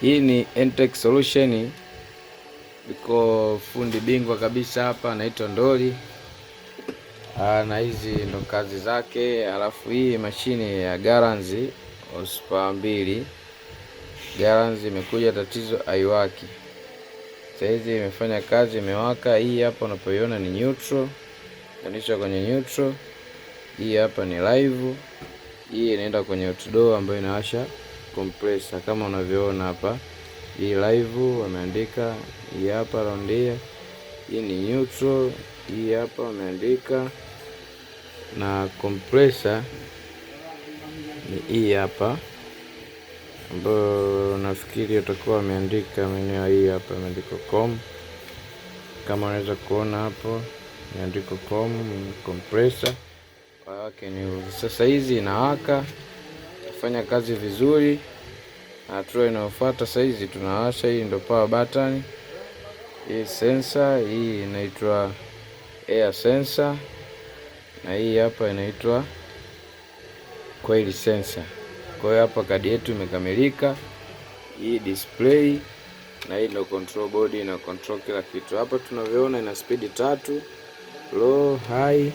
Hii ni Entech Solution, iko fundi bingwa kabisa hapa, anaitwa Ndoli. Na hizi ndo kazi zake. Alafu hii mashine ya Garanzi horsepower 2. Garanzi imekuja tatizo haiwaki. Saizi imefanya kazi, imewaka. Hii hapa unapoiona ni neutral, kanisha kwenye neutral. Hii hapa ni live. Hii inaenda kwenye outdoor ambayo inawasha compressor kama unavyoona hapa. Hii live wameandika, hii hapa rondia. Hii ni neutral, hii hapa wameandika, na compressor ni hii hapa ambayo nafikiri utakuwa wameandika maeneo. Hii hapa imeandika com, kama unaweza kuona hapo imeandika com compressor wake ni sasa. Hizi inawaka, ifanya kazi vizuri. Hatua inayofuata saizi tunawasha. Hii ndio power button. Hii sensor, hii inaitwa air sensor, na hii hapa inaitwa coil sensor. Kwa hiyo hapa kadi yetu imekamilika. Hii display na hii ndio control board, ina control kila kitu. Hapa tunavyoona ina speed 3, low, high.